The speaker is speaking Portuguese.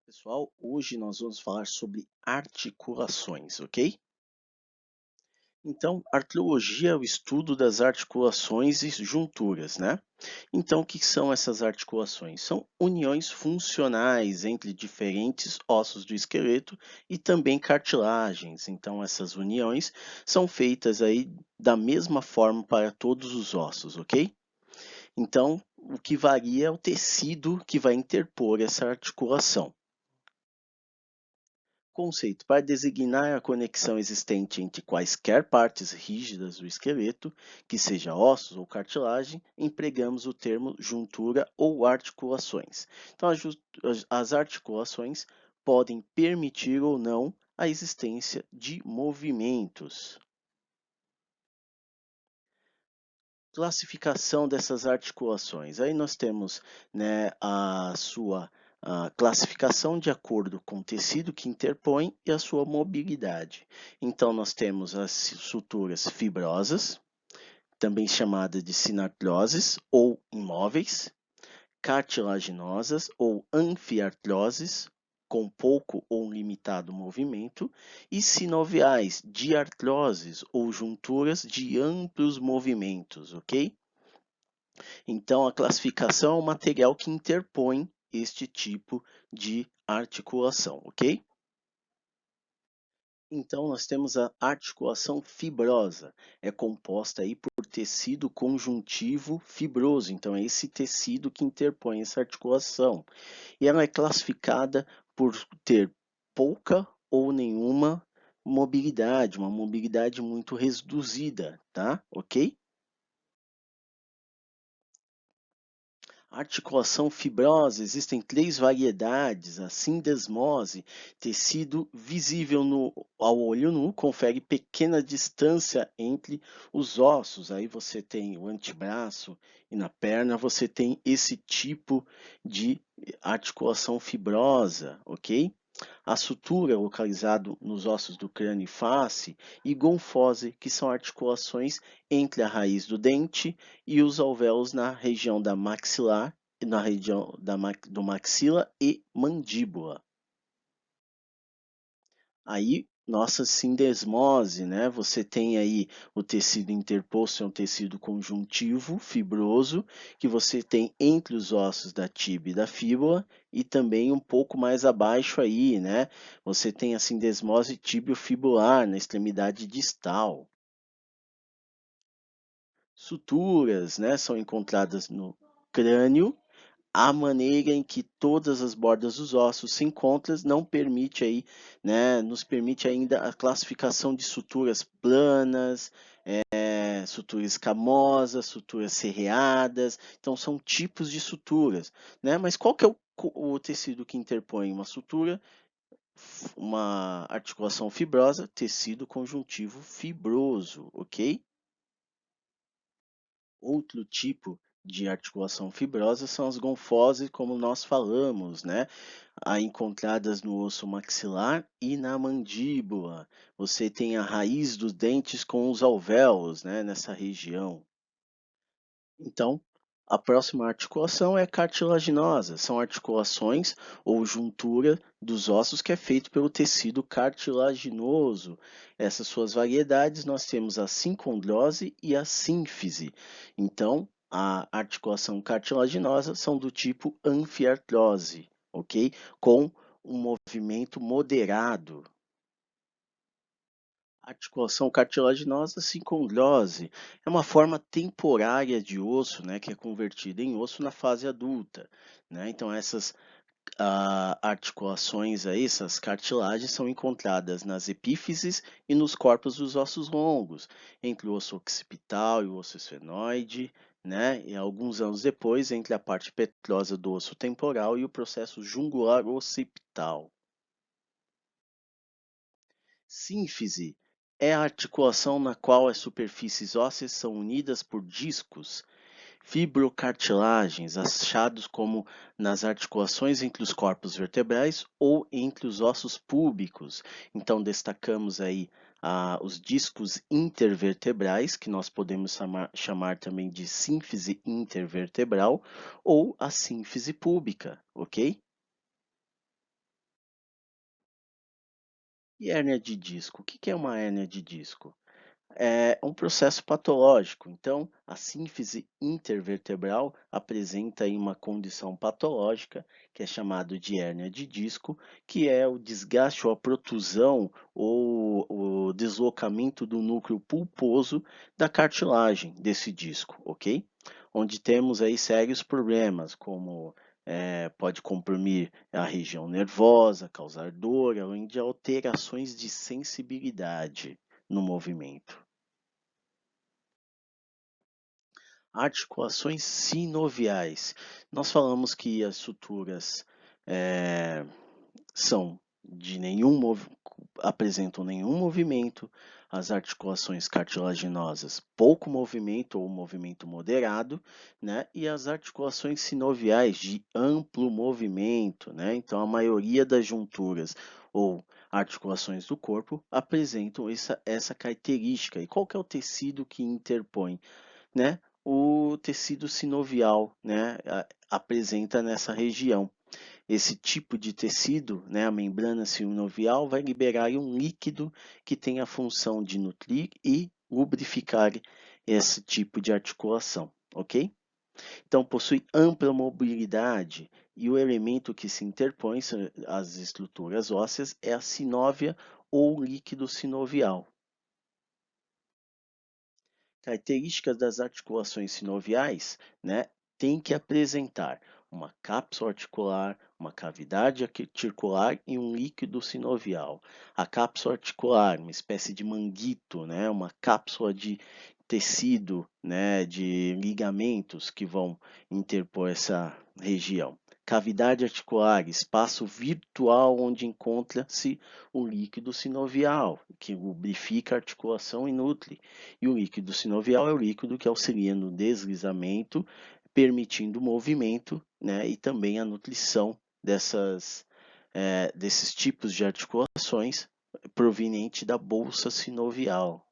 Pessoal, hoje nós vamos falar sobre articulações, ok? Então, artrologia é o estudo das articulações e junturas, né? Então, o que são essas articulações? São uniões funcionais entre diferentes ossos do esqueleto e também cartilagens. Então, essas uniões são feitas aí da mesma forma para todos os ossos, ok? Então, o que varia é o tecido que vai interpor essa articulação. Conceito: para designar a conexão existente entre quaisquer partes rígidas do esqueleto, que seja ossos ou cartilagem, empregamos o termo juntura ou articulações. Então, as articulações podem permitir ou não a existência de movimentos. Classificação dessas articulações. Aí nós temos, né, a classificação de acordo com o tecido que interpõe e a sua mobilidade. Então, nós temos as suturas fibrosas, também chamadas de sinartroses ou imóveis, cartilaginosas ou anfiartroses, com pouco ou limitado movimento, e sinoviais, diartroses ou junturas de amplos movimentos, ok? Então, a classificação é o material que interpõe este tipo de articulação, ok? Então, nós temos a articulação fibrosa, é composta aí por tecido conjuntivo fibroso, então é esse tecido que interpõe essa articulação. E ela é classificada por ter pouca ou nenhuma mobilidade, uma mobilidade muito reduzida, tá? Ok? Articulação fibrosa, existem três variedades. A sindesmose, tecido visível ao olho nu, confere pequena distância entre os ossos. Aí você tem o antebraço e na perna você tem esse tipo de articulação fibrosa, ok? A sutura, localizado nos ossos do crânio e face, e gonfose, que são articulações entre a raiz do dente e os alvéolos na região da maxilar, na região do maxila e mandíbula. Aí, nossa sindesmose, né? Você tem aí o tecido interposto, é um tecido conjuntivo, fibroso, que você tem entre os ossos da tíbia e da fíbula, e também um pouco mais abaixo aí, né? Você tem a sindesmose tibiofibular na extremidade distal. Suturas, né? São encontradas no crânio. A maneira em que todas as bordas dos ossos se encontram não permite aí, né, nos permite ainda a classificação de suturas planas, suturas escamosas, suturas serreadas. Então são tipos de suturas, né? Mas qual que é o tecido que interpõe uma sutura? Uma articulação fibrosa, tecido conjuntivo fibroso, ok? Outro tipo de articulação fibrosa são as gonfoses, como nós falamos, né? Encontradas no osso maxilar e na mandíbula. Você tem a raiz dos dentes com os alvéolos, né? Nessa região. Então, a próxima articulação é cartilaginosa. São articulações ou juntura dos ossos que é feito pelo tecido cartilaginoso. Essas suas variedades nós temos a sincondrose e a sínfise. Então, a articulação cartilaginosa são do tipo anfiartrose, ok? Com um movimento moderado. Articulação cartilaginosa, sincondrose, é uma forma temporária de osso, né, que é convertida em osso na fase adulta, né? Então essas articulações aí, essas cartilagens são encontradas nas epífises e nos corpos dos ossos longos, entre o osso occipital e o osso esfenoide, né? E alguns anos depois, entre a parte petrosa do osso temporal e o processo jungular occipital. Sínfise é a articulação na qual as superfícies ósseas são unidas por discos, fibrocartilagens, achados como nas articulações entre os corpos vertebrais ou entre os ossos púbicos. Então, destacamos aí os discos intervertebrais, que nós podemos chamar também de sínfise intervertebral, ou a sínfise púbica, ok? E hérnia de disco? O que que é uma hérnia de disco? É um processo patológico. Então, a sínfise intervertebral apresenta aí uma condição patológica, que é chamado de hérnia de disco, que é o desgaste ou a protusão ou o deslocamento do núcleo pulposo da cartilagem desse disco, ok? Onde temos aí sérios problemas, como pode comprimir a região nervosa, causar dor, além de alterações de sensibilidade no movimento. Articulações sinoviais. Nós falamos que as suturas são de apresentam nenhum movimento, as articulações cartilaginosas pouco movimento ou movimento moderado, né? E as articulações sinoviais de amplo movimento, né? Então a maioria das junturas ou articulações do corpo apresentam essa característica. E qual que é o tecido que interpõe, né? O tecido sinovial, né? Apresenta nessa região. Esse tipo de tecido, né, a membrana sinovial, vai liberar um líquido que tem a função de nutrir e lubrificar esse tipo de articulação, ok? Então, possui ampla mobilidade e o elemento que se interpõe às estruturas ósseas é a sinóvia ou líquido sinovial. Características das articulações sinoviais, né, tem que apresentar uma cápsula articular, uma cavidade articular e um líquido sinovial. A cápsula articular, uma espécie de manguito, né, uma cápsula de tecido, né, de ligamentos que vão interpor essa região. Cavidade articular, espaço virtual onde encontra-se o líquido sinovial, que lubrifica a articulação e nutre. E o líquido sinovial é o líquido que auxilia no deslizamento, permitindo o movimento, né, e também a nutrição desses tipos de articulações proveniente da bolsa sinovial.